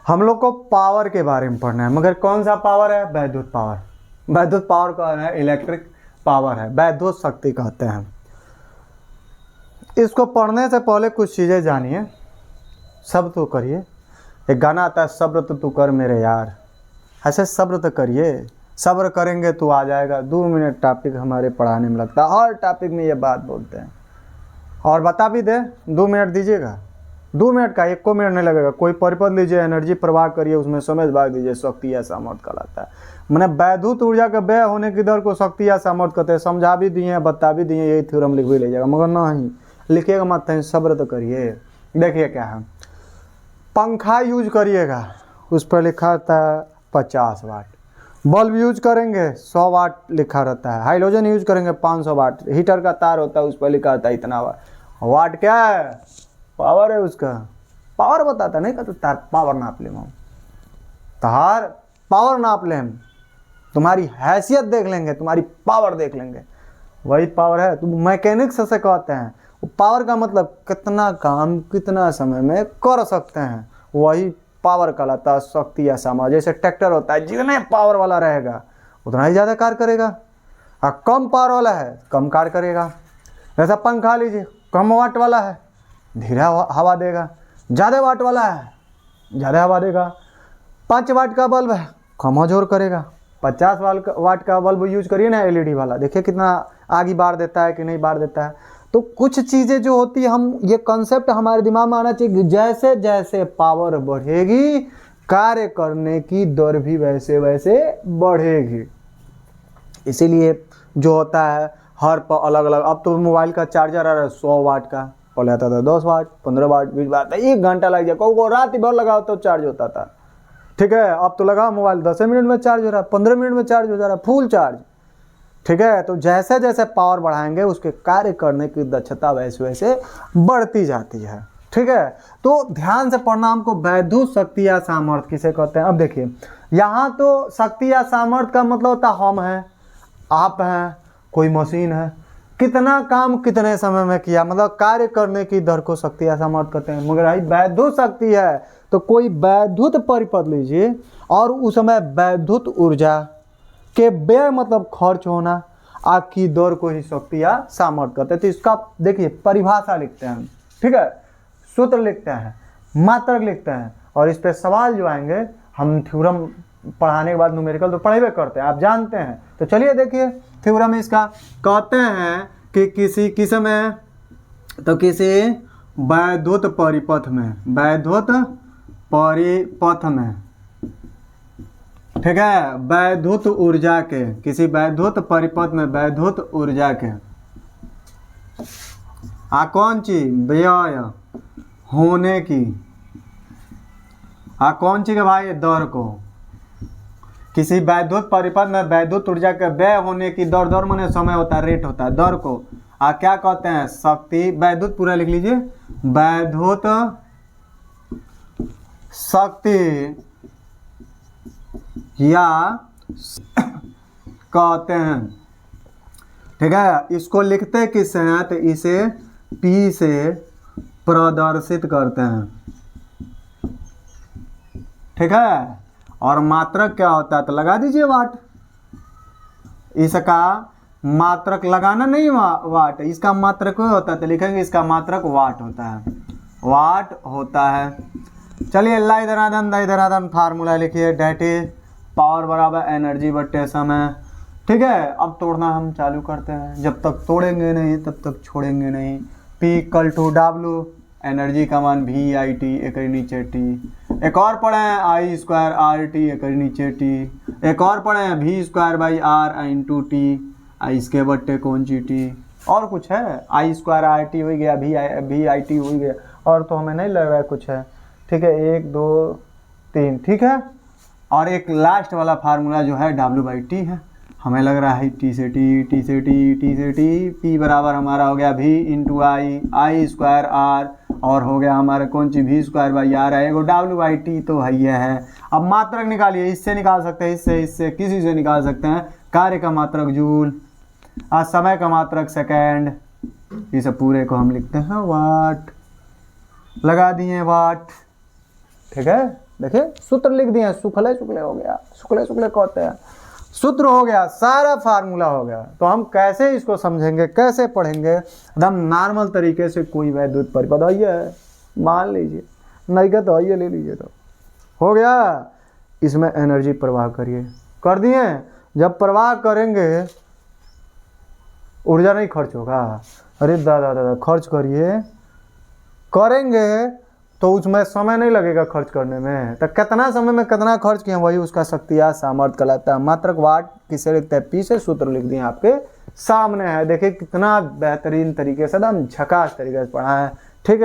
हम लोग को पावर के बारे में पढ़ना है, मगर कौन सा पावर है? वैद्युत पावर। वैद्युत पावर का है इलेक्ट्रिक पावर है, वैद्युत शक्ति कहते हैं। इसको पढ़ने से पहले कुछ चीज़ें जानिए। सब्र तो करिए, एक गाना आता है, सब्र तो तू कर मेरे यार, ऐसे सब्र तो करिए, सब्र करेंगे तो आ जाएगा। 2 मिनट टॉपिक हमारे पढ़ाने में लगता है, हर टॉपिक में ये बात बोलते हैं और बता भी दे। 2 मिनट दीजिएगा, 2 मिनट का 1 मिनट नहीं लगेगा। कोई परिपथ लीजिए, एनर्जी प्रवाह करिए, उसमें समझ भाग दीजिए, शक्ति या सामर्थ्य कहलाता है। मैंने वैद्युत ऊर्जा के व्यय होने की दर को शक्ति या सामर्थ्य कहते हैं। समझा भी दिए, बता भी दिए, यही थ्योरम लिख भी लीजिएगा, मगर नहीं लिखिएगा मत, सब्र तो करिए। देखिए क्या है, पंखा यूज करिएगा, उस पर लिखा रहता है 50 वाट। बल्ब यूज करेंगे 100 वाट लिखा रहता है। हाइड्रोजन यूज करेंगे 500 वाट। हीटर का तार होता है, उस पर लिखा रहता है इतना वाट। वाट क्या है? पावर है, उसका पावर बताता नहीं का, तो तार पावर नाप ले, तार पावर नाप ले, हम तुम्हारी हैसियत देख लेंगे, तुम्हारी पावर देख लेंगे, वही पावर है। तो मैकेनिक्स से कहते हैं, पावर का मतलब कितना काम कितना समय में कर सकते हैं, वही पावर कहलाता है, शक्ति या सामर्थ्य। जैसे ट्रैक्टर होता है, जितने पावर वाला रहेगा उतना ही ज़्यादा कार्य करेगा, और कम पावर वाला है कम कार्य करेगा। जैसा पंखा लीजिए, कम वाट वाला है धीरे हवा देगा, ज़्यादा वाट वाला है ज़्यादा हवा देगा। 5 वाट का बल्ब है कम जोर करेगा, 50 वाट का बल्ब यूज करिए ना, एलईडी वाला, देखिए कितना आगे बार देता है कि नहीं बार देता है। तो कुछ चीज़ें जो होती है, हम ये कॉन्सेप्ट हमारे दिमाग में आना चाहिए, जैसे जैसे पावर बढ़ेगी कार्य करने की दर भी वैसे वैसे बढ़ेगी। इसीलिए जो होता है हर पर अलग अलग। अब तो मोबाइल का चार्जर आ रहा है 100 वाट का, पहले आता था 10 वाट, 15 वाट, 20 वाट, 1 घंटा लग जाए, को रात भर लगाओ तो चार्ज होता था। ठीक है, अब तो लगा मोबाइल 10 मिनट में चार्ज हो रहा है, 15 मिनट में चार्ज हो जा रहा है, फुल चार्ज। ठीक है, तो जैसे जैसे पावर बढ़ाएंगे उसके कार्य करने की दक्षता वैसे वैसे बढ़ती जाती है। ठीक है, तो ध्यान से पढ़ना हमको। वैद्युत शक्ति या सामर्थ्य किसे कहते हैं? अब देखिए, यहाँ तो शक्ति या सामर्थ्य का मतलब होता है हम हैं, आप हैं, कोई मशीन है, कितना काम कितने समय में किया, मतलब कार्य करने की दर को शक्ति या सामर्थ्य कहते हैं। मगर भाई वैद्युत शक्ति है तो कोई वैद्युत परिपथ लीजिए और उस समय वैद्युत ऊर्जा के व्यय मतलब खर्च होना, आपकी दर को ही शक्ति या सामर्थ्य कहते हैं। तो इसका देखिए परिभाषा लिखते हैं, ठीक है, सूत्र लिखते हैं, मात्रक लिखते हैं, और इस पे सवाल जो आएंगे हम थ्योरम पढ़ाने के बाद न्यूमेरिकल तो पढ़ेबे करते हैं, आप जानते हैं। तो चलिए देखिए, थ्योरम इसका कहते हैं कि किसी में, तो किसी वैद्युत परिपथ में, वैद्युत परिपथ में, ठीक है, वैद्युत ऊर्जा के, किसी वैद्युत परिपथ में वैद्युत ऊर्जा के कौन चीज व्यय होने की, कौन चीज के भाई दर को, किसी वैद्युत परिपथ में वैद्युत ऊर्जा के व्यय होने की दर, दर माने समय होता है, रेट होता है, दर को क्या कहते हैं? शक्ति। वैद्युत पूरा लिख लीजिए, वैद्युत शक्ति या कहते हैं। ठीक है, इसको लिखते किससे हैं? तो इसे P से प्रदर्शित करते हैं। ठीक है, और मात्रक क्या होता है? तो लगा दीजिए वाट। इसका मात्रक लगाना नहीं वाट, इसका मात्रक होता है, तो लिखेंगे इसका मात्रक वाट होता है, वाट होता है। चलिए इधर आदन फार्मूला लिखिए, डेट इज पावर बराबर एनर्जी बट्टे समय। ठीक है, अब तोड़ना हम चालू करते हैं, जब तक तोड़ेंगे नहीं तब तक छोड़ेंगे नहीं। P = W, एनर्जी का मान VIT, एक नीचे T। एक और पढ़े हैं I² RT, एक नीचे T। एक और पढ़े हैं V²/R × T, इसके बट्टे कौन सी T। और कुछ है? I² RT हो गया, VIT हो गया, और तो हमें नहीं लग रहा है कुछ है। ठीक है, 1 2 3, ठीक है। और एक लास्ट वाला फार्मूला जो है W/T है, हमें लग रहा है T से T, T से T, T से T, P बराबर हमारा हो गया V × I² R, और हो गया हमारा कौन सी V²/R है, एगो W/T तो है ये है। अब मात्रक निकालिए, इससे निकाल सकते हैं, इससे किसी से निकाल सकते हैं। कार्य का मात्रक जूल, समय का मात्रक सेकेंड, इसे पूरे को हम लिखते हैं वाट। लगा दिए वाट, ठीक है, देखिए सूत्र लिख दिए, सुखले सुखले हो गया, सुखले सुखले कहते हैं, सूत्र हो गया, सारा फार्मूला हो गया। तो हम कैसे इसको समझेंगे, कैसे पढ़ेंगे? एकदम नॉर्मल तरीके से कोई वैद्युत परिपथ है, मान लीजिए, नहीं का तो आइए ले लीजिए, तो हो गया। इसमें एनर्जी प्रवाह करिए, कर दिए। जब प्रवाह करेंगे ऊर्जा नहीं खर्च होगा, अरे दादा दादा खर्च करिए, करेंगे तो उसमें समय नहीं लगेगा खर्च करने में। तो कितना समय में कितना खर्च किया, वही उसका शक्ति या सामर्थ्य कहलाता है। मात्रक वाट किसे लिखते हैं, पी से सूत्र लिख दिए आपके सामने है। देखिए कितना बेहतरीन तरीके से, एकदम झकास तरीके से पढ़ा है, ठीक है।